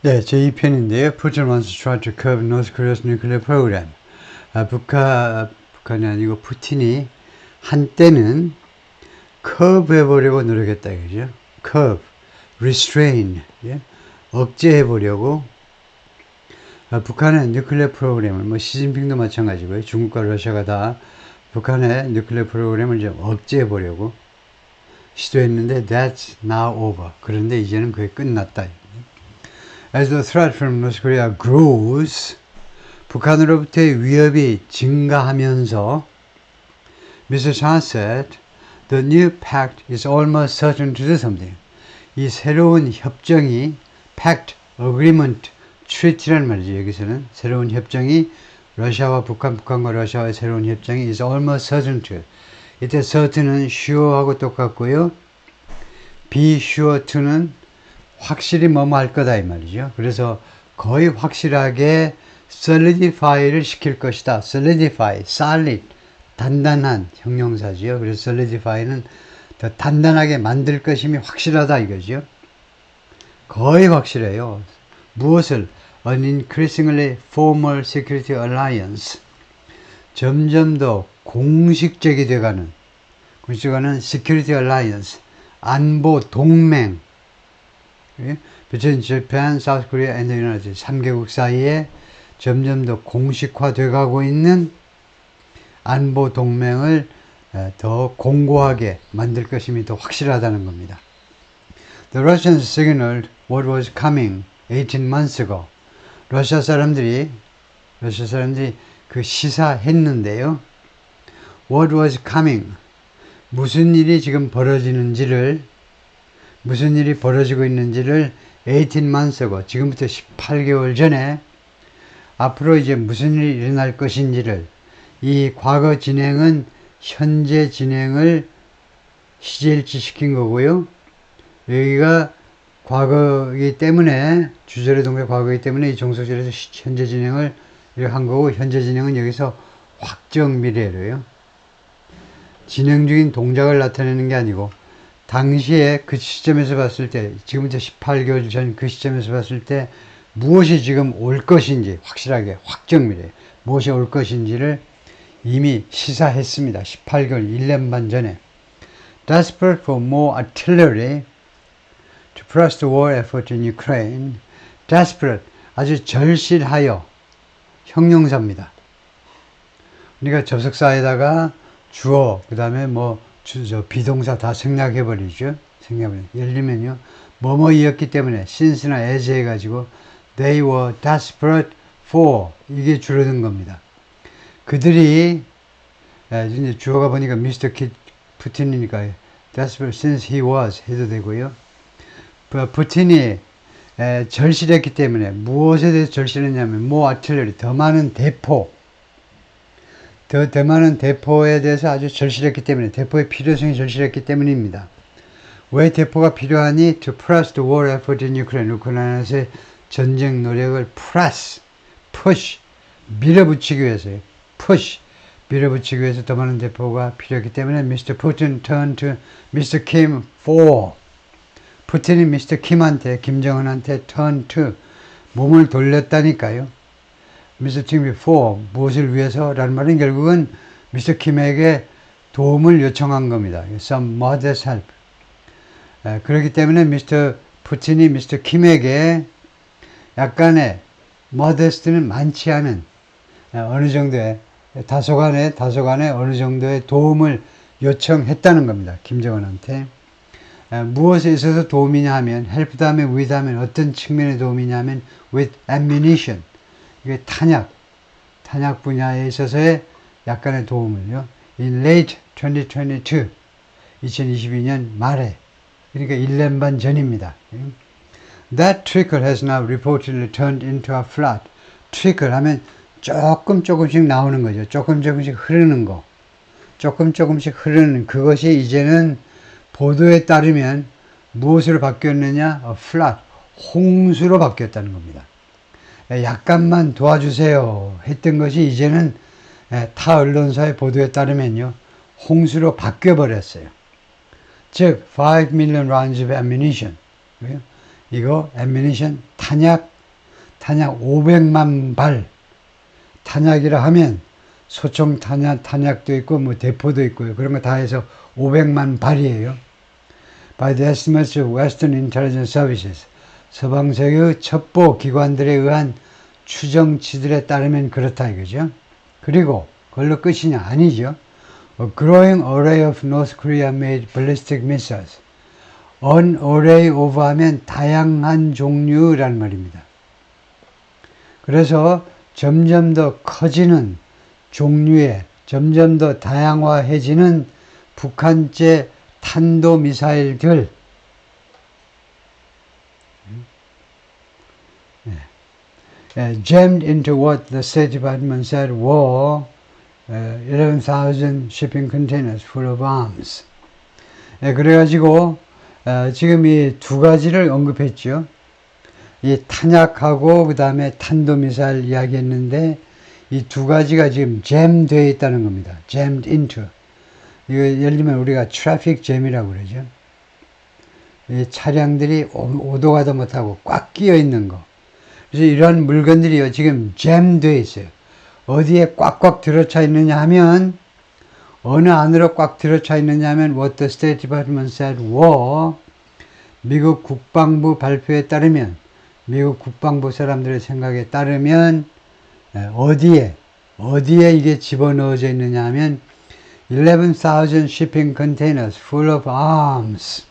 네, 제2편인데요. Putin wants to try to curb North Korea's nuclear program. 북한이 아니고 푸틴이 한때는 curb 해보려고 노력했다, 그죠? curb, restrain, 예? 억제해보려고. 북한의 뉴클리어 프로그램을, 뭐 시진핑도 마찬가지고요. 중국과 러시아가 다 북한의 뉴클리어 프로그램을 좀 억제해보려고 시도했는데 that's now over. 그런데 이제는 그게 끝났다. As the threat from North Korea grows, 북한으로부터의 위협이 증가하면서 Mr. Shah said, the new pact is almost certain to do something. 이 새로운 협정이 pact, agreement, treaty란 말이죠. 여기서는 새로운 협정이 러시아와 북한과 러시아와의 새로운 협정이 is almost certain to. 이때 certain은 sure하고 똑같고요. be sure to는 확실히 뭐뭐 할 거다 이 말이죠. 그래서 거의 확실하게 solidify를 시킬 것이다. solidify, solid, 단단한 형용사지요. 그래서 solidify는 더 단단하게 만들 것임이 확실하다 이거죠. 거의 확실해요. 무엇을? An increasingly formal security alliance. 점점 더 공식적이 돼가는 security alliance, 안보 동맹. Between Japan, South Korea and the United States. 3개국 사이에 점점 더 공식화돼 가고 있는 안보 동맹을 더 공고하게 만들 것임이 더 확실하다는 겁니다. The Russians signaled what was coming 18 months ago. 러시아 사람들이 그 시사했는데요. What was coming? 무슨 일이 지금 무슨 일이 벌어지고 있는지를 18 months ago, 지금부터 18개월 전에 앞으로 이제 무슨 일이 일어날 것인지를 이 과거 진행은 현재 진행을 시제일치시킨 거고요. 여기가 과거이기 때문에 주절의 동의 과거이기 때문에 이 종속절에서 현재 진행을 이렇게 한 거고 현재 진행은 여기서 확정 미래로요. 진행 중인 동작을 나타내는 게 아니고 당시에 그 시점에서 봤을 때 지금부터 18개월 전 그 시점에서 봤을 때 무엇이 지금 올 것인지 확실하게 확정 미래 무엇이 올 것인지를 이미 시사했습니다. 18개월 1년 반 전에. Desperate for more artillery to press the war effort in Ukraine. Desperate, 아주 절실하여 형용사입니다. 그러니까 접속사에다가 주어, 그 다음에 비동사 다 생략해버리죠. 예를 들면요. 뭐뭐이었기 때문에 since나 as 해가지고 they were desperate for 이게 줄어든 겁니다. 그들이 이제 주어가 보니까 Mr. 푸틴이니까 desperate since he was 해도 되고요. 푸틴이 절실했기 때문에 무엇에 대해서 절실했냐면 more artillery 더 많은 대포 더 많은 대포에 대해서 아주 절실했기 때문에 대포의 필요성이 절실했기 때문입니다. 왜 대포가 필요하니? To press the war effort in Ukraine. 우크라이나에서의 전쟁 노력을 press, push, 밀어붙이기 위해서요. push, 밀어붙이기 위해서 더 많은 대포가 필요했기 때문에 Mr. Putin turned to Mr. Kim for. 푸틴이 Mr. Kim한테, 김정은한테 turn to, 몸을 돌렸다니까요. Mr. Kim for, 무엇을 위해서? 라는 말은 결국은 Mr. Kim에게 도움을 요청한 겁니다. Some modest help. 그렇기 때문에 푸틴이 Mr. Kim에게 약간의 modest는 많지 않은 어느 정도의 다소간의 어느 정도의 도움을 요청했다는 겁니다. 김정은한테. 무엇에 있어서 도움이냐 하면 help 다음에 with 하면 어떤 측면의 도움이냐 하면 with ammunition. 이게 탄약 분야에 있어서의 약간의 도움을요. In late 2022, 2022년 말에, 그러니까 1년 반 전입니다. That trickle has now reportedly turned into a flood. trickle 하면 조금씩 나오는 거죠. 조금씩 흐르는 거. 조금씩 흐르는 그것이 이제는 보도에 따르면 무엇으로 바뀌었느냐? A flood, 홍수로 바뀌었다는 겁니다. 약간만 도와주세요 했던 것이 이제는 타 언론사의 보도에 따르면요 홍수로 바뀌어버렸어요. 즉 5 million rounds of ammunition 이거 ammunition 탄약 500만 발. 탄약이라 하면 소총 탄약도 있고 뭐 대포도 있고요. 그런 거 다 해서 500만 발이에요. By the estimates of Western Intelligence Services, 서방 세계의 첩보 기관들에 의한 추정치들에 따르면 그렇다 이거죠. 그리고 그걸로 끝이냐? 아니죠. A growing array of North Korea-made ballistic missiles. An array of 하면 다양한 종류란 말입니다. 그래서 점점 더 커지는 종류의, 점점 더 다양화해지는 북한제 탄도미사일들, jammed into what the State Department said were 11,000 shipping containers full of arms. 그래가지고 지금 이 두 가지를 언급했죠. 이 탄약하고 그 다음에 탄도미사일 이야기했는데 이 두 가지가 지금 jam되어 있다는 겁니다. jammed into. 이거 예를 들면 우리가 트래픽 잼이라고 그러죠. 이 차량들이 오도 가도 못하고 꽉 끼어 있는 거. 그래서 이런 물건들이요 지금 jam되어 있어요. 어디에 꽉꽉 들어차 있느냐 하면 어느 안으로 꽉 들어차 있느냐 하면 what the State Department said were 미국 국방부 발표에 따르면 미국 국방부 사람들의 생각에 따르면 어디에 이게 집어넣어져 있느냐 하면 11,000 shipping containers full of arms.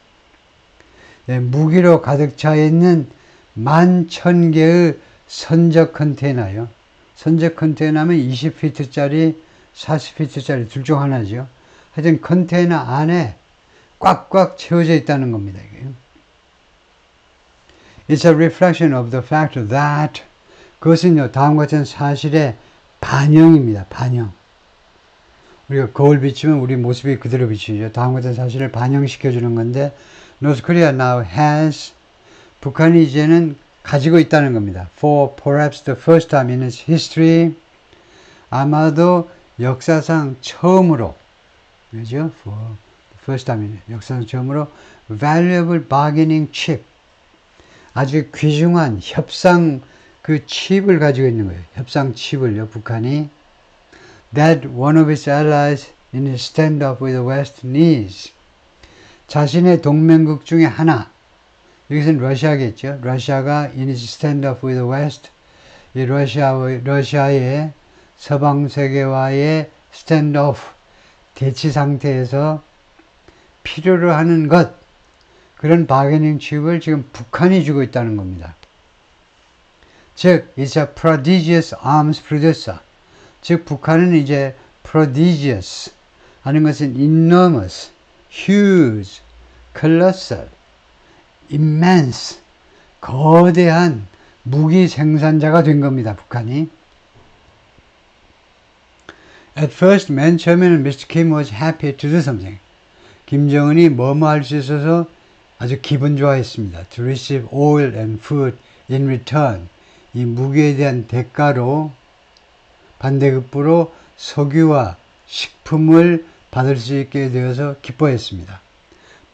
무기로 가득 차 있는 11,000개의 선적 컨테이너요. 선적 컨테이너 하면 20피트짜리, 40피트짜리 둘 중 하나죠. 하여튼 컨테이너 안에 꽉꽉 채워져 있다는 겁니다. It's a reflection of the fact that 그것은요, 다음과 같은 사실의 반영입니다. 반영. 우리가 거울 비치면 우리 모습이 그대로 비치죠. 다음과 같은 사실을 반영시켜주는 건데 North Korea now has 북한이 이제는 가지고 있다는 겁니다. For perhaps the first time in its history 아마도 역사상 처음으로 그죠? For the first time in 역사상 처음으로 valuable bargaining chip 아주 귀중한 협상 그 칩을 가지고 있는 거예요. 협상 칩을요. 북한이 that one of its allies in its standoff with the West needs. 자신의 동맹국 중에 하나, 여기서는 러시아겠죠. 러시아가 in its standoff with the West, 이 러시아의 서방 세계와의 standoff, 대치 상태에서 필요로 하는 것, 그런 바게닝 칩을 지금 북한이 주고 있다는 겁니다. 즉, it's a prodigious arms producer. 즉 북한은 이제 prodigious 하는 것은 enormous, huge, colossal, immense, 거대한 무기 생산자가 된 겁니다. 북한이. At first, 맨 처음에는 Mr. Kim was happy to do something. 김정은이 뭐뭐 할 수 있어서 아주 기분 좋아했습니다. To receive oil and food in return. 이 무기에 대한 대가로 반대급부로 석유와 식품을 받을 수 있게 되어서 기뻐했습니다.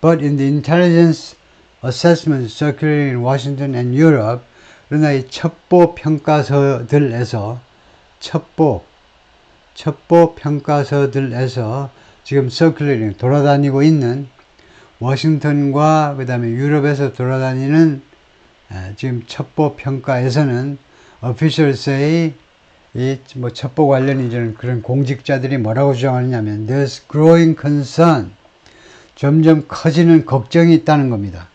But in the intelligence assessment circulating in Washington and Europe, 그러나 이 첩보 평가서들에서 첩보 평가서들에서 지금 circulating 돌아다니고 있는 워싱턴과 그 다음에 유럽에서 돌아다니는 지금 첩보 평가에서는 officials say 이 뭐 첩보 관련 이제는 그런 공직자들이 뭐라고 주장하느냐면 there's growing concern 점점 커지는 걱정이 있다는 겁니다.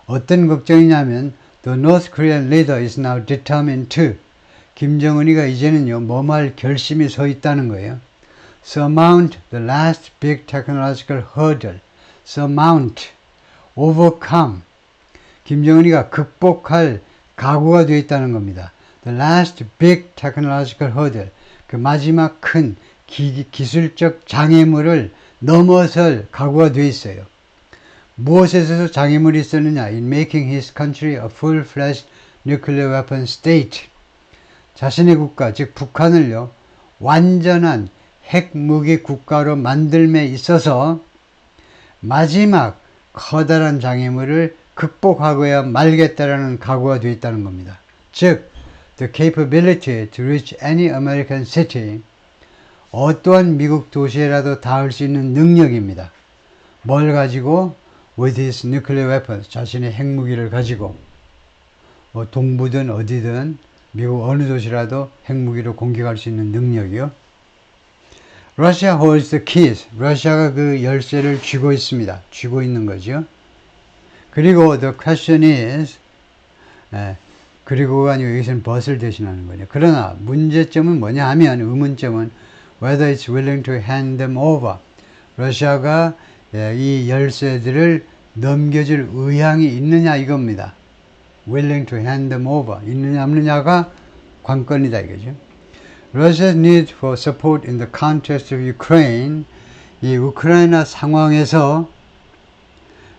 어떤 걱정이냐면 the North Korean leader is now determined to 김정은이가 이제는요 뭐할 결심이 서 있다는 거예요. surmount the last big technological hurdle. surmount, overcome. 김정은이가 극복할 각오가 되어 있다는 겁니다. The last big technological hurdle. 그 마지막 큰 기술적 장애물을 넘어설 각오가 되어 있어요. 무엇에 있어서 장애물이 있었느냐? In making his country a full-fledged nuclear weapon state. 자신의 국가, 즉 북한을요, 완전한 핵무기 국가로 만들매 있어서 마지막 커다란 장애물을 극복하고야 말겠다라는 각오가 되어 있다는 겁니다. 즉, the capability to reach any American city, 어떠한 미국 도시에라도 닿을 수 있는 능력입니다. 뭘 가지고? With his nuclear weapons, 자신의 핵무기를 가지고 동부든 어디든 미국 어느 도시라도 핵무기로 공격할 수 있는 능력이요. Russia holds the keys. 러시아가 그 열쇠를 쥐고 있습니다. 쥐고 있는 거죠. 그리고 the question is, 그리고가 아니고 여기서는 but을 대신하는 거죠. 그러나 문제점은 뭐냐 하면, 의문점은 whether it's willing to hand them over. 러시아가 이 열쇠들을 넘겨줄 의향이 있느냐 이겁니다. willing to hand them over. 있느냐 없느냐가 관건이다 이거죠. Russia's need for support in the context of Ukraine. 이 우크라이나 상황에서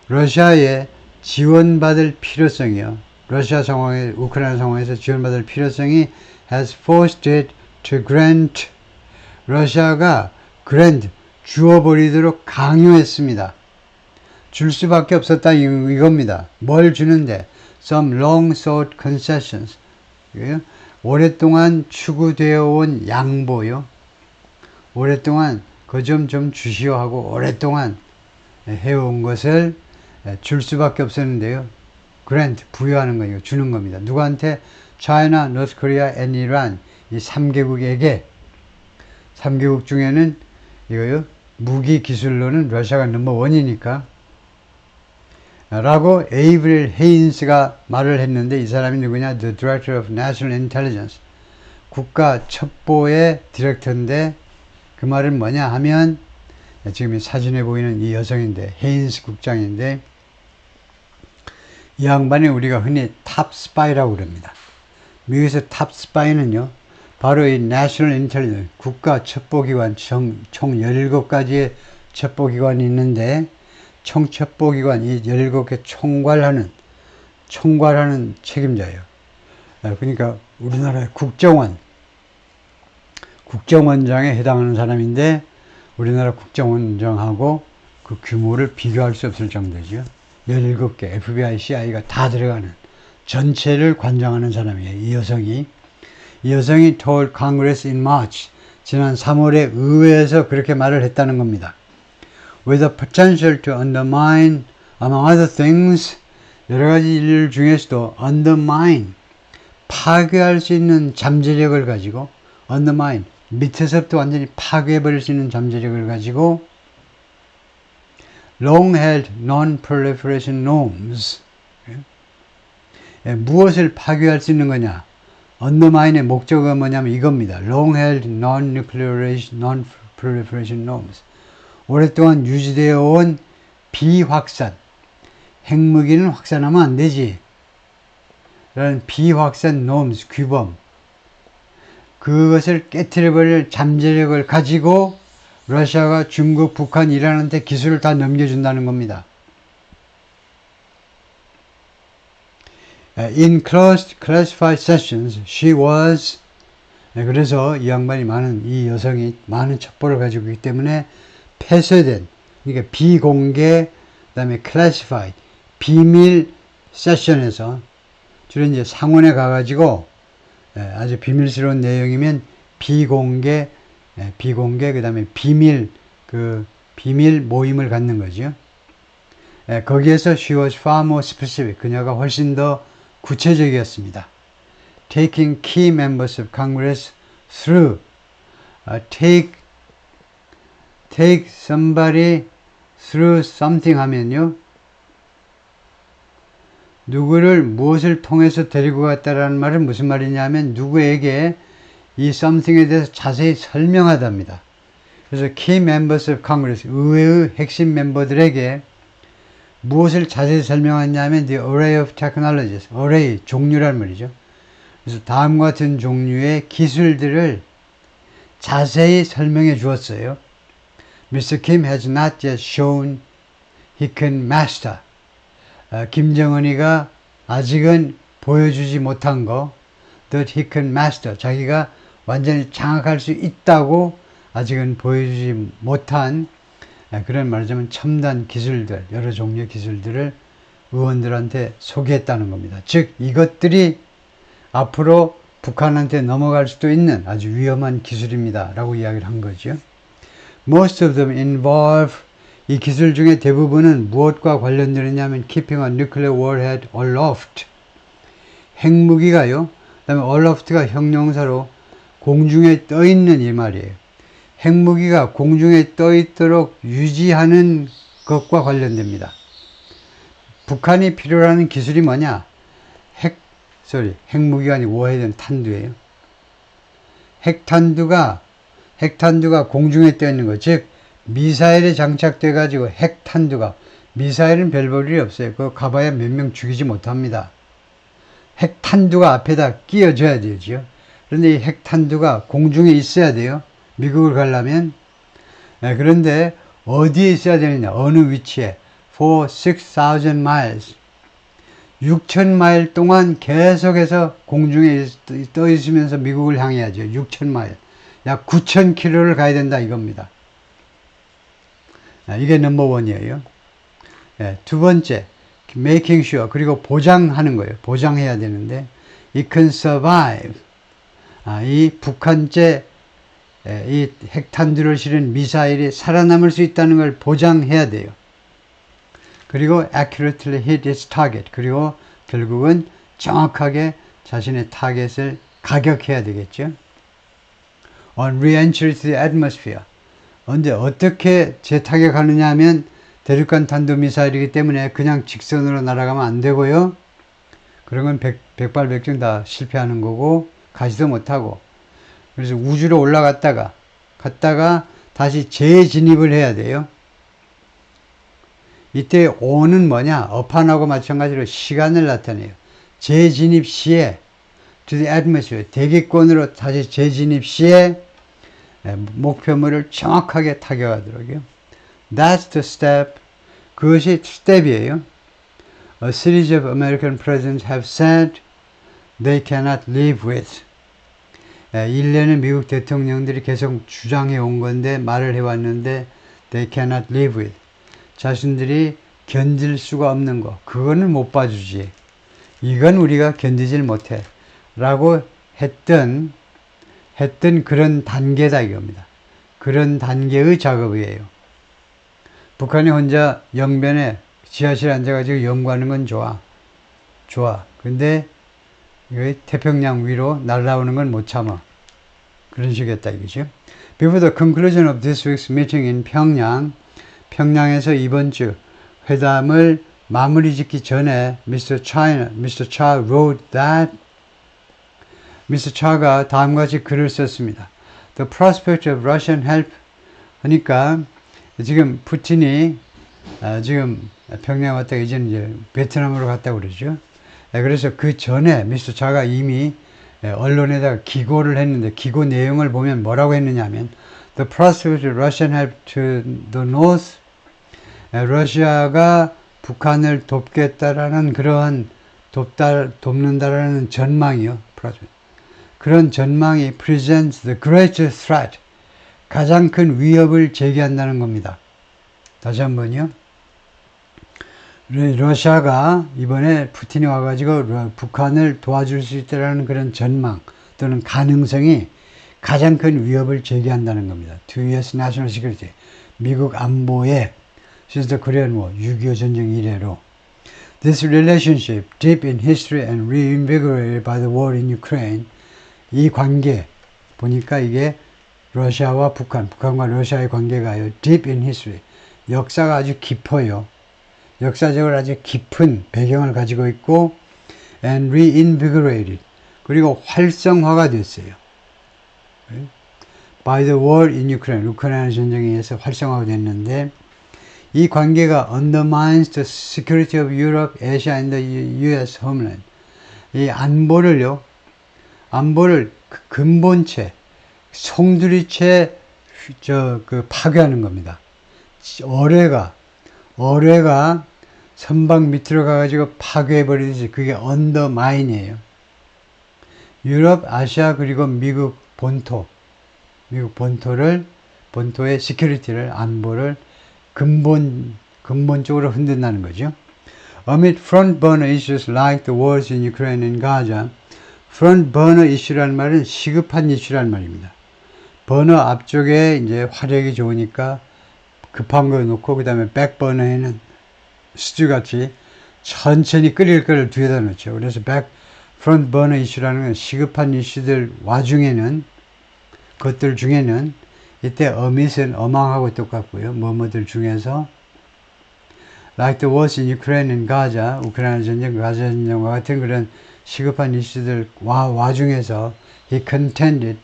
러시아에 지원받을 필요성이요. 러시아 상황에, 우크라이나 상황에서 지원받을 필요성이 has forced it to grant. 러시아가 grant, 주어버리도록 강요했습니다. 줄 수밖에 없었다 이겁니다. 뭘 주는데? Some long sought concessions. 오랫동안 추구되어 온 양보요. 오랫동안 그 좀 주시오 하고 오랫동안 해온 것을 줄 수밖에 없었는데요. grant, 부여하는 거예요. 주는 겁니다. 누구한테? China, North Korea, and Iran. 이 3개국에게. 3개국 중에는 이거요. 무기 기술로는 러시아가 넘버원이니까. 라고 에이브릴 헤인스가 말을 했는데, 이 사람이 누구냐? The Director of National Intelligence. 국가 첩보의 디렉터인데, 그 말은 뭐냐 하면, 지금 이 사진에 보이는 이 여성인데, 헤인스 국장인데, 이 양반이 우리가 흔히 탑 스파이라고 그럽니다. 미국에서 탑 스파이는요, 바로 이 National Intelligence, 국가 첩보기관, 총 17가지의 첩보기관이 있는데, 총 첩보기관, 이 17개 총괄하는 책임자예요. 그러니까 우리나라의 국정원장에 해당하는 사람인데, 우리나라 국정원장하고 그 규모를 비교할 수 없을 정도죠. 17개, FBI, CIA가 다 들어가는 전체를 관장하는 사람이에요. 이 여성이 told Congress in March, 지난 3월에 의회에서 그렇게 말을 했다는 겁니다. With the potential to undermine, among other things, 여러 가지 일 중에서도 undermine, 파괴할 수 있는 잠재력을 가지고, undermine, 밑에서부터 완전히 파괴해버릴 수 있는 잠재력을 가지고, long-held non-proliferation norms. 무엇을 파괴할 수 있는 거냐? undermine의 목적은 뭐냐면 이겁니다. long-held non-proliferation norms. 오랫동안 유지되어 온 비확산. 핵무기는 확산하면 안 되지. 라는 비확산 norms, 규범. 그것을 깨트려버릴 잠재력을 가지고 러시아가 중국, 북한, 이란한테 기술을 다 넘겨준다는 겁니다. In closed classified sessions, she was. 그래서 이 여성이 많은 첩보를 가지고 있기 때문에 폐쇄된, 그러니까 비공개, 그 다음에 classified, 비밀 세션에서 주로 이제 상원에 가가지고 아주 비밀스러운 내용이면 비공개, 그 다음에 비밀 모임을 갖는 거죠. 거기에서 she was far more specific. 그녀가 훨씬 더 구체적이었습니다. Taking key members of Congress through. take somebody through something 하면요. 누구를 무엇을 통해서 데리고 갔다라는 말은 무슨 말이냐면 누구에게 이 something에 대해서 자세히 설명하답니다. 그래서 key members of Congress, 의회의 핵심 멤버들에게 무엇을 자세히 설명하냐면 the array of technologies, array, 종류란 말이죠. 그래서 다음과 같은 종류의 기술들을 자세히 설명해 주었어요. Mr. Kim has not yet shown he can master. 김정은이가 아직은 보여주지 못한 거, that he can master, 자기가 완전히 장악할 수 있다고 아직은 보여주지 못한 그런 말하자면 첨단 기술들, 여러 종류의 기술들을 의원들한테 소개했다는 겁니다. 즉 이것들이 앞으로 북한한테 넘어갈 수도 있는 아주 위험한 기술입니다 라고 이야기를 한 거죠. Most of them involve, 이 기술 중에 대부분은 무엇과 관련되느냐면 keeping a nuclear warhead aloft, 핵무기가요. 그 다음에 aloft가 형용사로 공중에 떠 있는 이 말이에요. 핵무기가 공중에 떠 있도록 유지하는 것과 관련됩니다. 북한이 필요로 하는 기술이 뭐냐? 핵무기가 아니고 워헤드는 탄두예요. 핵탄두가 공중에 떠 있는 거, 즉 미사일에 장착돼 가지고 핵탄두가, 미사일은 별 볼 일이 없어요. 그거 가봐야 몇 명 죽이지 못합니다. 핵탄두가 앞에다 끼워줘야 되죠. 그런데 이 핵탄두가 공중에 있어야 돼요. 미국을 가려면. 그런데 어디에 있어야 되느냐? 어느 위치에? For 6,000 miles. 6,000마일 동안 계속해서 공중에 떠 있으면서 미국을 향해야죠. 6,000마일. 약 9,000km를 가야 된다 이겁니다. 이게 넘버원이에요. 두 번째, making sure. 그리고 보장하는 거예요. 보장해야 되는데, it can survive. 이 북한제 이 핵탄두를 실은 미사일이 살아남을 수 있다는 걸 보장해야 돼요. 그리고 accurately hit its target. 그리고 결국은 정확하게 자신의 타겟을 가격해야 되겠죠. On re-entry to the atmosphere. 언제 어떻게 재타격하느냐 하면 대륙간 탄도미사일이기 때문에 그냥 직선으로 날아가면 안 되고요. 그런 건 백발백중 다 실패하는 거고 가지도 못하고. 그래서 우주로 올라갔다가 다시 재진입을 해야 돼요. 이때 on은 뭐냐? upon하고 마찬가지로 시간을 나타내요. 재진입 시에 to the atmosphere, 대기권으로 다시 재진입 시에 목표물을 정확하게 타격하도록요. That's the step. 그것이 스텝이에요. A series of American presidents have said they cannot live with. 일련의 미국 대통령들이 계속 주장해 온 건데, 말을 해왔는데 they cannot live with. 자신들이 견딜 수가 없는 거, 그거는 못 봐주지. 이건 우리가 견디질 못해. 라고 했던 그런 단계다 이겁니다. 그런 단계의 작업이에요. 북한이 혼자 영변에 지하실에 앉아가지고 연구하는 건 좋아. 근데 태평양 위로 날아오는 건 못 참아. 그런 식이었다 이거죠. Before the conclusion of this week's meeting in 평양, 평양에서 이번 주 회담을 마무리 짓기 전에 Mr. Cha wrote that Mr. Cha가 다음과 같이 글을 썼습니다. The prospect of Russian help 하니까 지금 푸틴이 지금 평양 왔다가 이제 베트남으로 갔다고 그러죠. 그래서 그 전에 Mr. Cha가 이미 언론에다가 기고를 했는데 기고 내용을 보면 뭐라고 했느냐 하면 The prospect of Russian help to the north, 러시아가 북한을 돕겠다라는 그러한 돕는다라는 전망이요. 그런 전망이 presents the greatest threat, 가장 큰 위협을 제기한다는 겁니다. 다시 한번요. 러시아가 이번에 푸틴이 와가지고 북한을 도와줄 수 있다는 그런 전망 또는 가능성이 가장 큰 위협을 제기한다는 겁니다. To U.S. national security, 미국 안보에 since the Korean War, 6.25 전쟁 이래로. This relationship, deep in history and reinvigorated by the war in Ukraine, 이 관계 보니까 이게 러시아와 북한과 러시아의 관계가요. Deep in history, 역사가 아주 깊어요. 역사적으로 아주 깊은 배경을 가지고 있고 and reinvigorated, 그리고 활성화가 됐어요. By the war in Ukraine, 우크라이나 전쟁에 의해서 활성화가 됐는데 이 관계가 undermines the security of Europe, Asia and the U.S. homeland. 이 안보를 근본체, 송두리째 파괴하는 겁니다. 어뢰가 선박 밑으로 가가지고 파괴해버리듯이 그게 언더마인이에요. 유럽, 아시아 그리고 미국 본토의 시큐리티를, 안보를 근본적으로 흔든다는 거죠. Amid front burner issues like the wars in Ukraine and Gaza, front burner issu란 말은 시급한 이슈란 말입니다. 버너 앞쪽에 이제 화력이 좋으니까 급한 거 놓고 그 다음에 백버너에는 스튜같이 천천히 끓일 거를 뒤에다 놓죠. 그래서 프론트 버너 이슈라는 건 시급한 이슈들 와중에는 것들 중에는 이때 어밋은 어망하고 똑같고요. 뭐뭐들 중에서 like the wars in Ukraine and Gaza, 우크라이나 전쟁, 가자 전쟁과 같은 그런 시급한 이슈들 와중에서 he contended,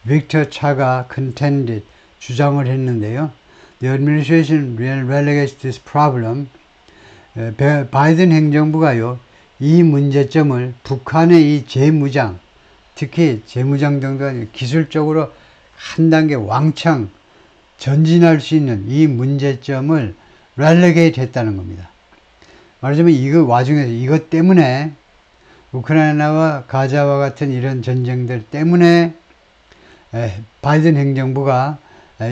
빅터 차가 contended, 주장을 했는데요. The administration relegates this problem. 바이든 행정부가요, 이 문제점을 북한의 이 재무장, 특히 재무장 등등 기술적으로 한 단계 왕창 전진할 수 있는 이 문제점을 relegate 했다는 겁니다. 말하자면 이거 와중에서 이것 때문에 우크라이나와 가자와 같은 이런 전쟁들 때문에 바이든 행정부가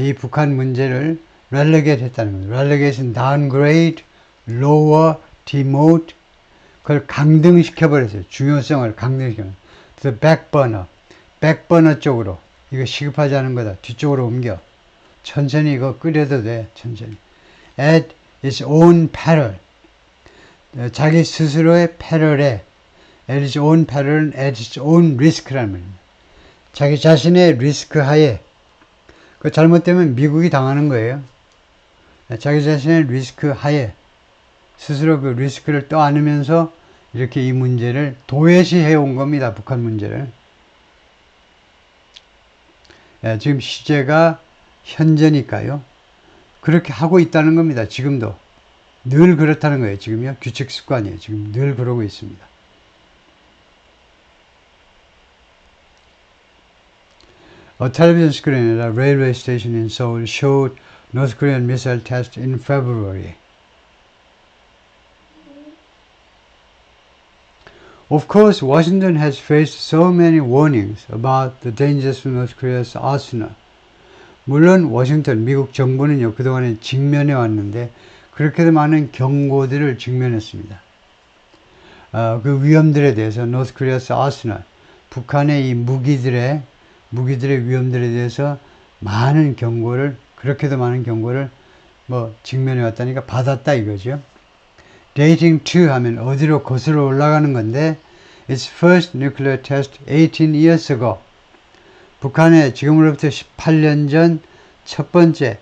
이 북한 문제를 relegate 했다는 겁니다. relegate는 downgrade, lower, demote, 그걸 강등시켜버렸어요. 중요성을 강등시켜버렸어요. 그래서 backburner 쪽으로, 이거 시급하지 않은 거다. 뒤쪽으로 옮겨. 천천히 이거 끓여도 돼. 천천히. At its own peril. 자기 스스로의 peril에, at its own peril, at its own risk라는 말입니다. 자기 자신의 리스크 하에, 그 잘못되면 미국이 당하는 거예요. 자기 자신의 리스크 하에 스스로 그 리스크를 떠안으면서 이렇게 이 문제를 도외시해 온 겁니다. 북한 문제를. 지금 시제가 현재니까요. 그렇게 하고 있다는 겁니다. 지금도. 늘 그렇다는 거예요. 지금요. 규칙 습관이에요. 지금 늘 그러고 있습니다. A television screen at a railway station in Seoul showed North Korean missile test in February. Of course, Washington has faced so many warnings about the dangers of North Korea's arsenal. 물론 워싱턴, 미국 정부는요, 그동안에 직면해 왔는데 그렇게도 많은 경고들을 직면했습니다. 그 위험들에 대해서 North Korea's arsenal, 북한의 이 무기들의 위험들에 대해서 많은 경고를, 그렇게도 많은 경고를 직면해 왔다니까 받았다 이거죠. Dating to 하면 어디로 거슬러 올라가는 건데 its first nuclear test 18 years ago. 북한의 지금으로부터 18년 전 첫 번째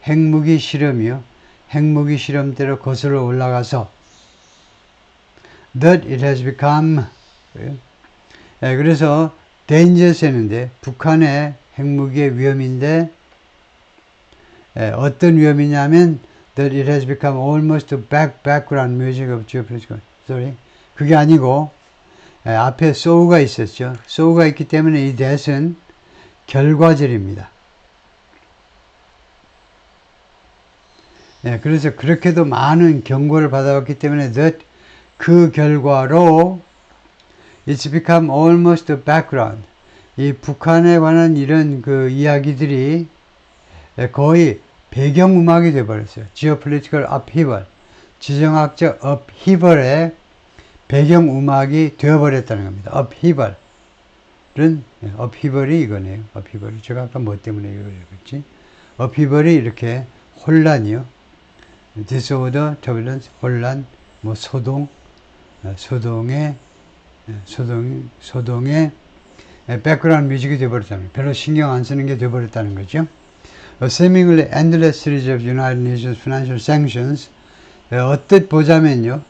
핵무기 실험이요. 핵무기 실험대로 거슬러 올라가서 that it has become 그래서 dangerous 했는데 북한의 핵무기의 위험인데 어떤 위험이냐면 that it has become almost the background music of geopolitical. Sorry. 그게 아니고 앞에 so가 있었죠. so가 있기 때문에 이 that은 결과절입니다. 그래서 그렇게도 많은 경고를 받아왔기 때문에 that 그 결과로 it's become almost the background. 이 북한에 관한 이런 그 이야기들이 거의 배경음악이 되어버렸어요. Geopolitical upheaval, 지정학적 upheaval의 배경음악이 되어버렸다는 겁니다. upheaval이 이거네요. upheaval. 제가 아까 뭐 때문에 이걸 읽었지? upheaval이 이렇게 혼란이요. disorder, turbulence, 혼란, 소동의 백그라운드 뮤직이 되어버렸다는 거예요. 별로 신경 안 쓰는 게 되어버렸다는 거죠. A seemingly endless series of United Nations financial sanctions. 어뜻 보자면요.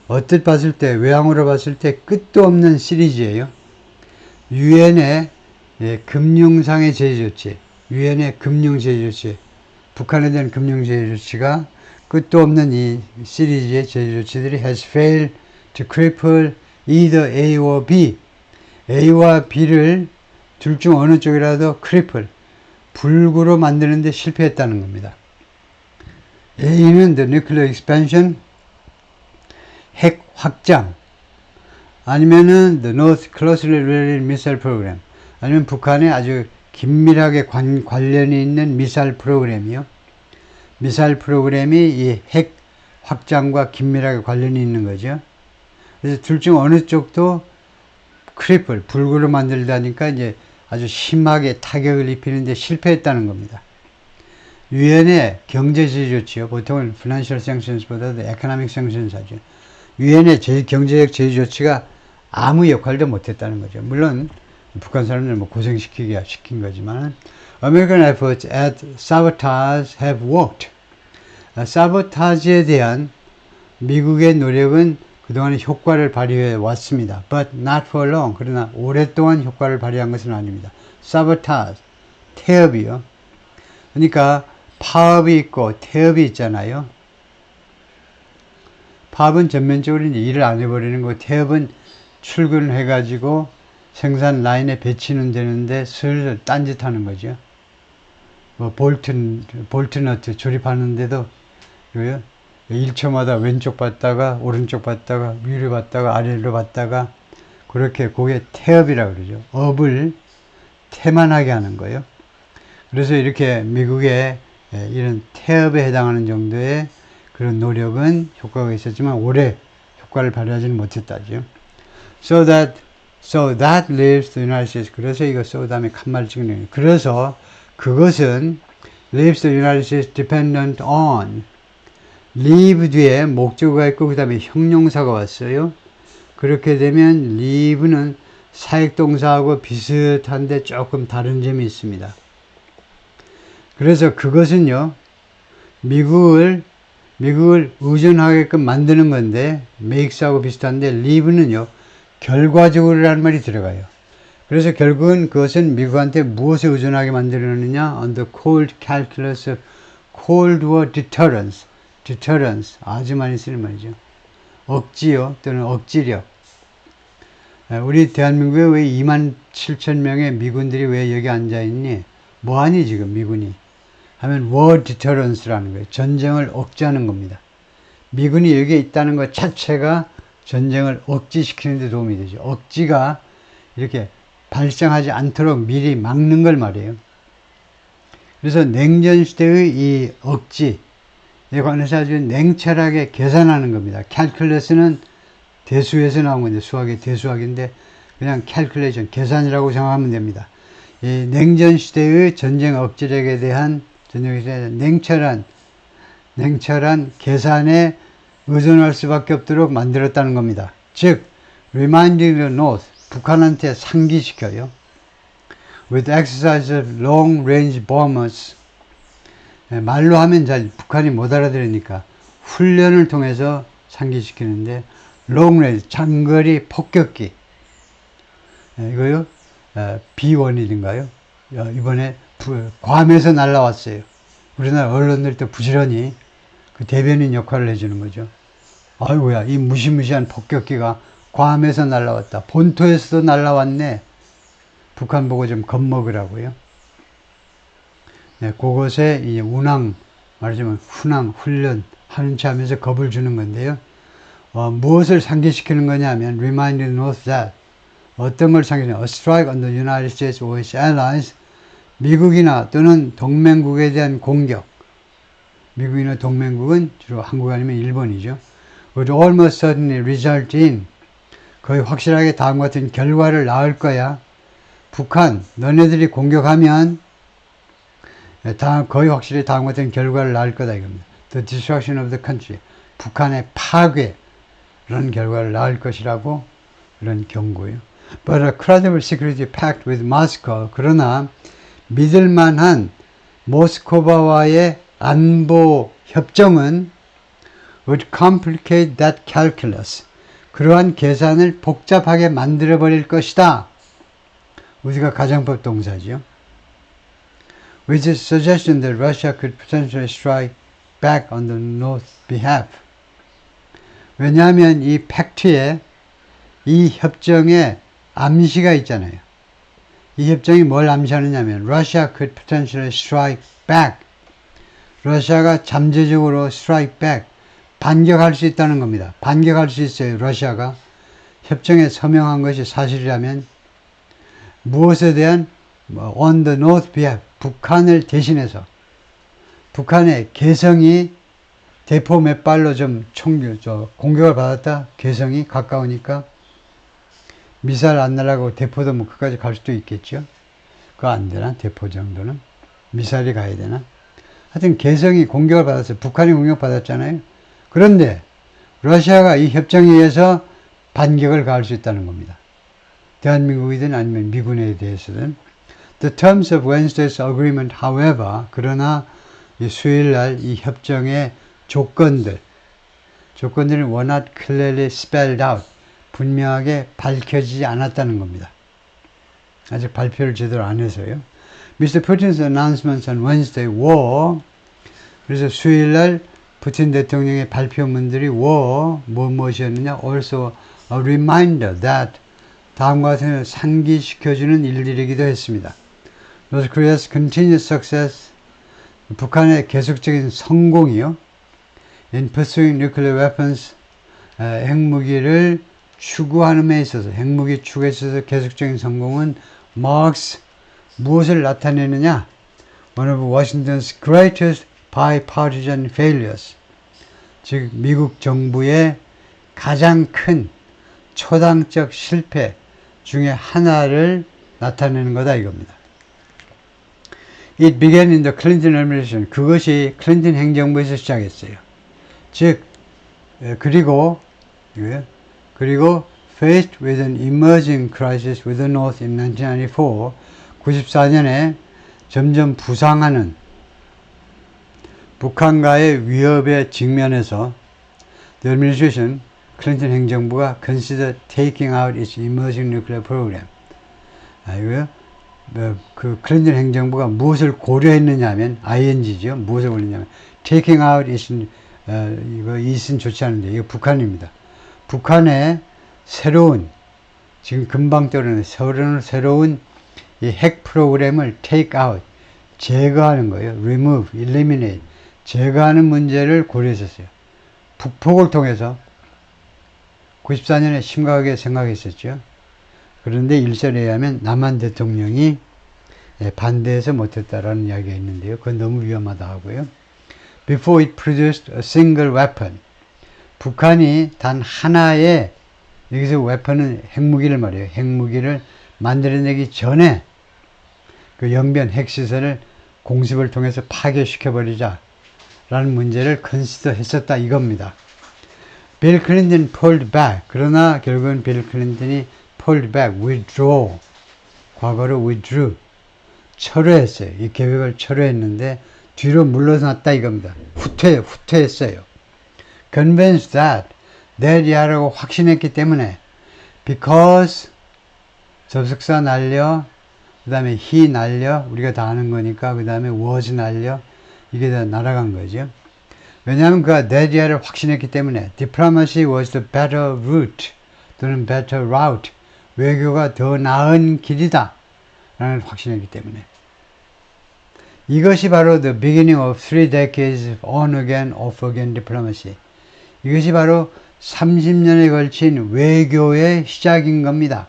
어뜻 봤을 때, 외향으로 봤을 때 끝도 없는 시리즈예요. 유엔의 금융상의 제재조치, 유엔의 금융제재조치, 북한에 대한 금융제재조치가 끝도 없는 이 시리즈의 제재조치들이 has failed to cripple either A or B. A와 B를 둘 중 어느 쪽이라도 cripple, 불구로 만드는데 실패했다는 겁니다. A는 the nuclear expansion, 핵 확장, 아니면은 the North closely related missile program, 아니면 북한에 아주 긴밀하게 관련이 있는 미사일 프로그램이요. 미사일 프로그램이 이 핵 확장과 긴밀하게 관련이 있는 거죠. 그래서 둘 중 어느 쪽도 크리플, 불구를 만들다니까 이제 아주 심하게 타격을 입히는데 실패했다는 겁니다. 유엔의 경제 제재 조치요. 보통은 Financial Sanctions보다도 Economic Sanctions 하죠. 유엔의 경제적 제재 조치가 아무 역할도 못했다는 거죠. 물론 북한 사람들 뭐 고생시키게 시킨 거지만 American efforts at sabotage have worked. 사보타지에 대한 미국의 노력은 그동안 효과를 발휘해 왔습니다. But not for long. 그러나 오랫동안 효과를 발휘한 것은 아닙니다. 사보타지, 태업이요. 그러니까 파업이 있고 태업이 있잖아요. 파업은 전면적으로 이제 일을 안 해버리는 거고, 태업은 출근을 해가지고 생산 라인에 배치는 되는데 슬슬 딴짓하는 거죠. 뭐 볼트너트 조립하는데도 1초마다 왼쪽 봤다가 오른쪽 봤다가 위로 봤다가 아래로 봤다가 그렇게 그게 태업이라고 그러죠. 업을 태만하게 하는 거예요. 그래서 이렇게 미국의 이런 태업에 해당하는 정도의 그런 노력은 효과가 있었지만 오래 효과를 발휘하지는 못했다죠. So that leaves the United States. 그래서 이거 so 다음에 칸말 찍는 거예요. 그래서 그것은 leaves the United States dependent on. leave 뒤에 목적어가 있고 그 다음에 형용사가 왔어요. 그렇게 되면 leave는 사역동사하고 비슷한데 조금 다른 점이 있습니다. 그래서 그것은요, 미국을 의존하게끔 만드는 건데 makes하고 비슷한데 leave는요, 결과적으로라는 말이 들어가요. 그래서 결국은 그것은 미국한테 무엇에 의존하게 만들어내느냐? On the cold calculus of Cold War deterrence. deterrence. 아주 많이 쓰는 말이죠. 억지요. 또는 억지력. 우리 대한민국에 왜 27,000명의 미군들이 왜 여기 앉아있니? 뭐하니 지금 미군이? 하면 war deterrence라는 거예요. 전쟁을 억제하는 겁니다. 미군이 여기에 있다는 것 자체가 전쟁을 억지시키는 데 도움이 되죠. 억지가 이렇게 발생하지 않도록 미리 막는 걸 말이에요. 그래서 냉전 시대의 이 억지에 관해서 아주 냉철하게 계산하는 겁니다. 캘큘러스는 대수에서 나온 건데, 수학의 대수학인데 그냥 캘큘레이션, 계산이라고 생각하면 됩니다. 이 냉전 시대의 전쟁 억지력에 대한 냉철한 계산에 의존할 수밖에 없도록 만들었다는 겁니다. 즉, reminding the North, 북한한테 상기시켜요. With exercise of long-range bombers. 말로 하면 잘 북한이 못 알아들으니까 훈련을 통해서 상기시키는데, long-range, 장거리 폭격기. 이거요, B1이든가요? 이번에 괌에서 날라왔어요. 우리나라 언론들 또 부지런히 그 대변인 역할을 해주는 거죠. 아이고야, 이 무시무시한 폭격기가 괌에서 날라왔다. 본토에서도 날라왔네. 북한 보고 좀 겁먹으라고요. 네, 그것에 이제 말하자면 훈련 하는 체 하면서 겁을 주는 건데요. 무엇을 상기시키는 거냐면, remind the North that. 어떤 걸 상기시키냐. A strike on the United States or its allies. 미국이나 또는 동맹국에 대한 공격. 미국이나 동맹국은 주로 한국 아니면 일본이죠. Would almost certainly result in. 거의 확실하게 다음과 같은 결과를 낳을 거야. 북한, 너네들이 공격하면 거의 확실히 다음과 같은 결과를 낳을 거다 이겁니다. The destruction of the country. 북한의 파괴. 이런 결과를 낳을 것이라고 이런 경고예요. But a credible security pact with Moscow. 그러나 믿을만한 모스크바와의 안보 협정은 would complicate that calculus. 그러한 계산을 복잡하게 만들어버릴 것이다. 우리가 가정법 동사죠. With the suggestion that Russia could potentially strike back on the North's behalf. 왜냐하면 이 팩트에, 이 협정에 암시가 있잖아요. 이 협정이 뭘 암시하느냐면 Russia could potentially strike back. 러시아가 잠재적으로 strike back, 반격할 수 있다는 겁니다. 반격할 수 있어요. 러시아가 협정에 서명한 것이 사실이라면 무엇에 대한 on the north behalf, 북한을 대신해서 북한의 개성이 대포 몇 발로 좀 공격을 받았다. 개성이 가까우니까 미사일 안 날아가고 대포도 뭐 그까지 갈 수도 있겠죠. 그거 안 되나? 대포 정도는 미사일이 가야 되나? 하여튼 개성이 공격을 받았어요. 북한이 공격받았잖아요. 그런데 러시아가 이 협정에 의해서 반격을 가할 수 있다는 겁니다. 대한민국이든 아니면 미군에 대해서든. The terms of Wednesday's agreement, however, 그러나 이 수요일날 이 협정의 조건들은 were not clearly spelled out, 분명하게 밝혀지지 않았다는 겁니다. 아직 발표를 제대로 안 해서요. Mr. Putin's announcements on Wednesday were, 그래서 수요일날 푸틴 대통령의 발표문들이 were 무엇이었느냐? Also a reminder that, 다음과 같은 상기시켜주는 일들이기도 했습니다. North Korea's continued success, 북한의 계속적인 성공이요. In pursuing nuclear weapons, 핵무기를 추구하는 데 있어서, 핵무기 추구에 있어서 계속적인 성공은 marks, 무엇을 나타내느냐? One of Washington's greatest bipartisan failures, 즉 미국 정부의 가장 큰 초당적 실패 중에 하나를 나타내는 거다 이겁니다. It began in the Clinton administration. 그것이 클린턴 행정부에서 시작했어요. 즉, 그리고 faced with an emerging crisis with the North in 1994, 94년에 점점 부상하는 북한과의 위협에 직면해서 the administration, 클린턴 행정부가 consider taking out its emerging nuclear program. 그 클린턴 행정부가 무엇을 고려했느냐 하면 ing죠. 무엇을 고려했냐면 taking out 이거 it은 좋지 않은데 이거 북한입니다. 북한의 새로운 지금 금방 떠오르는 새로운 이 핵 프로그램을 take out 제거하는 거예요. remove, eliminate 제거하는 문제를 고려했었어요. 북폭을 통해서 94년에 심각하게 생각했었죠. 그런데 일설에 의하면 남한 대통령이 반대해서 못했다라는 이야기가 있는데요. 그건 너무 위험하다 하고요. Before it produced a single weapon, 북한이 단 하나의, 여기서 웨펀은 핵무기를 말해요. 핵무기를 만들어내기 전에 그 영변 핵시설을 공습을 통해서 파괴시켜버리자 라는 문제를 컨시더 했었다 이겁니다. 빌 클린턴 pulled back. 그러나 결국은 빌 클린턴이 pulled back, withdraw. 과거로 withdrew. 철회했어요. 이 계획을 철회했는데 뒤로 물러났다 이겁니다. 후퇴했어요. convinced that 이하라고 확신했기 때문에 because 접속사 날려, 그 다음에 he 날려, 우리가 다 아는 거니까 그 다음에 was 날려, 이게 다 날아간 거죠. 왜냐하면 그가 that 이하를 확신했기 때문에 diplomacy was the better route 또는 better route, 외교가 더 나은 길이다 라는 확신했기 때문에 이것이 바로 the beginning of 3 decades of on again, off again diplomacy. 이것이 바로 30년에 걸친 외교의 시작인 겁니다.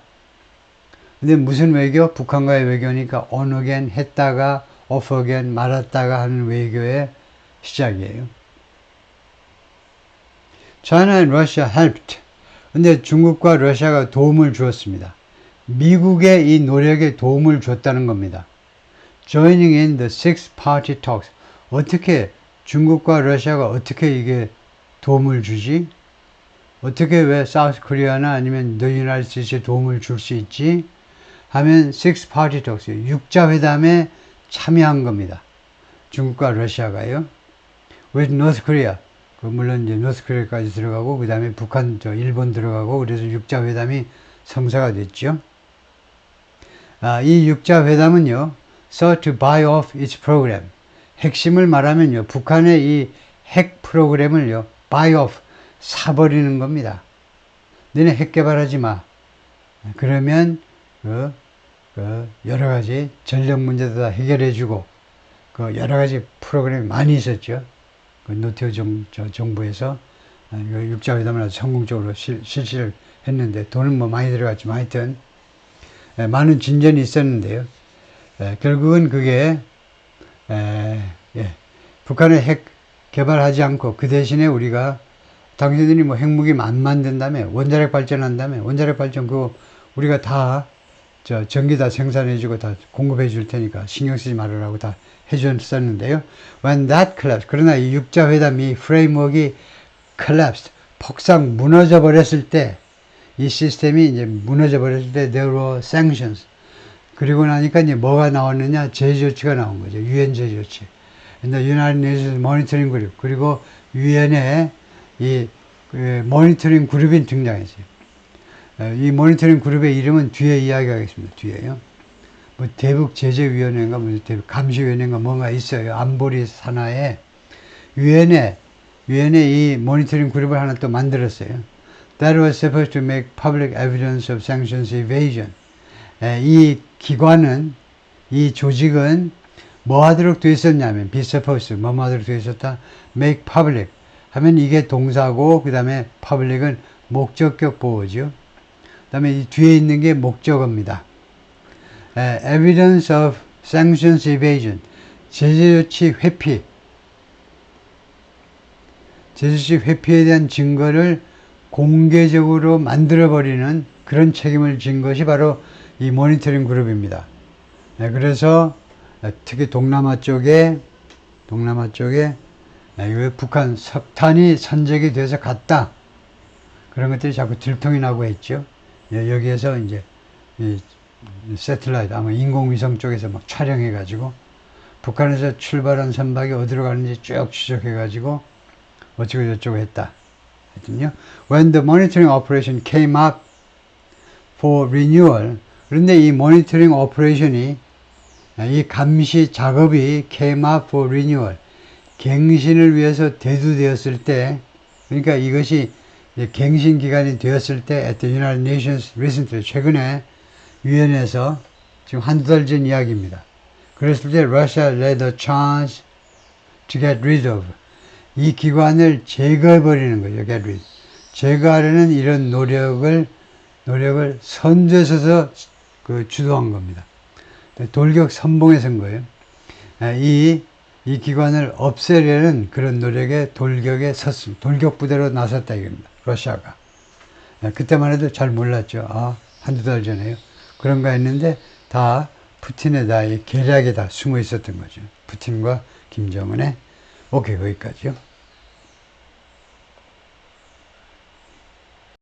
근데 무슨 외교? 북한과의 외교니까 on again 했다가 off again 말았다가 하는 외교의 시작이에요. China and Russia helped. 근데 중국과 러시아가 도움을 주었습니다. 미국의 이 노력에 도움을 줬다는 겁니다. Joining in the six-party talks. 어떻게 중국과 러시아가 어떻게 이게 도움을 주지? 어떻게 왜 사우스 코리아나 아니면 the United States에 도움을 줄 수 있지? 하면 six-party talks, 6자 회담에 참여한 겁니다. 중국과 러시아가요. with North Korea. 물론 이제 노스 코리아까지 들어가고 그 다음에 북한, 일본 들어가고 그래서 6자 회담이 성사가 됐죠. 이 6자 회담은요, sought to buy off its program. 핵심을 말하면요, 북한의 이 핵 프로그램을요, buy off, 사버리는 겁니다. 너네 핵 개발하지 마. 그러면 여러 가지 전력 문제도 다 해결해주고 여러 가지 프로그램이 많이 있었죠. 노태우 정부에서 6자 회담을 아주 성공적으로 실시를 했는데 돈은 뭐 많이 들어갔지만 하여튼 많은 진전이 있었는데요. 결국은 그게 북한의 핵 개발하지 않고 그 대신에 우리가 당신들이 뭐 핵무기 안 만든다며 원자력 발전한다며 원자력 발전 그거 우리가 다 전기 다 생산해주고 다 공급해 줄 테니까 신경 쓰지 말으라고 다 해줬었는데요. When that collapsed, 그러나 이 육자회담이 프레임워크가 collapsed, 폭삭 무너져 버렸을 때, 이 시스템이 이제 무너져 버렸을 때 there were sanctions. 그리고 나니까 이제 뭐가 나왔느냐? 제조치가 나온 거죠. 유엔 제조치. 근데 United Nations 모니터링 그룹 그리고 유엔의 이 모니터링 그룹이 등장했어요. 이 모니터링 그룹의 이름은 뒤에 이야기하겠습니다. 뒤에요. 뭐 대북 제재위원회인가 뭐 대북 감시위원회인가 뭔가 있어요. 안보리 산하에 유엔에 이 모니터링 그룹을 하나 또 만들었어요. That was supposed to make public evidence of sanctions evasion. 이 기관은 이 조직은 뭐 하도록 되어 있었냐면 be supposed 뭐 하도록 되어 있었다. make public 하면 이게 동사고 그 다음에 public은 목적격 보호죠. 그 다음에 이 뒤에 있는 게 목적어입니다. evidence of sanctions evasion 제재조치 회피 제재조치 회피에 대한 증거를 공개적으로 만들어버리는 그런 책임을 진 것이 바로 이 모니터링 그룹입니다. 그래서 특히 동남아 쪽에 북한 석탄이 선적이 돼서 갔다. 그런 것들이 자꾸 들통이 나고 했죠. 여기에서 이제 이 새틀라이트 아마 인공위성 쪽에서 막 촬영해가지고 북한에서 출발한 선박이 어디로 가는지 쭉 추적해가지고 어쩌고 저쩌고 했다. 했거든요. When the monitoring operation came up for renewal, 그런데 이 모니터링 오퍼레이션이 이 감시 작업이 came up for renewal, 갱신을 위해서 대두되었을 때, 그러니까 이것이 갱신 기간이 되었을 때 at the United Nations recently, 최근에 유엔에서 지금 한두 달 전 이야기입니다. 그랬을 때 Russia led a charge to get rid of, 이 기관을 제거해버리는 거죠. get rid. 제거하려는 이런 노력을 선두에 그 주도한 겁니다. 돌격 선봉에 선 거예요. 이 기관을 없애려는 그런 노력에 돌격에 섰습니다. 돌격 부대로 나섰다 이겁니다. 러시아가. 그때만 해도 잘 몰랐죠. 한두 달 전에요. 그런가 했는데 다 푸틴의 다 이 계략에 다 숨어 있었던 거죠. 푸틴과 김정은의. 오케이, 거기까지요.